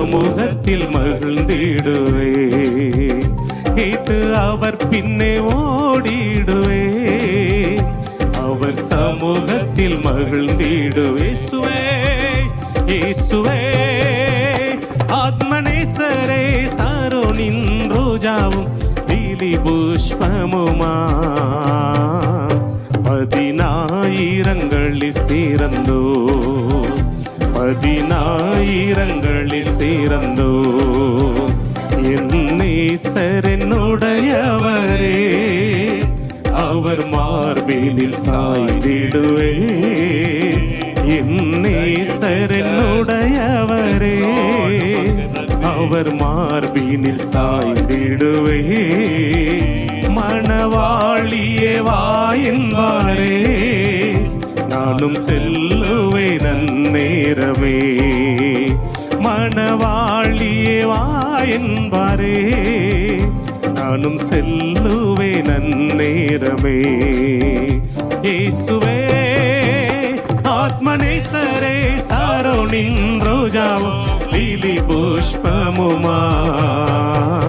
சமூகத்தில் மகிழ்ந்திடுவே, கேட்டு அவர் பின்னே ஓடிடுவே, அவர் சமூகத்தில் மகிழ்ந்திடுவே. இயேசுவே இயேசுவே ஆத்மநேசரே, சாரோனின் ரோஜாவும் லீலி புஷ்பமுமா, பதினாயிரங்களில் சிறந்தோ, பதினாயிரங்களில் சிறந்தோ, என் நேசர் என்னுடையவரே, அவர் மார்பினில் சாய்ந்திடுவே, என் நேசர் என்னுடையவரே, அவர் மார்பினில் சாய்ந்திடுவே. மணவாளியே வா என்பாரே, நானும் செல்லுவேன் அந்நேரமே, மணவாளியே வா என்பாரே, நானும் செல்லுவேன் அந்நேரமே. இயேசுவே ஆத்மநேசரே, சாரோனின் ரோஜாவும் லீலி புஷ்பமுமா,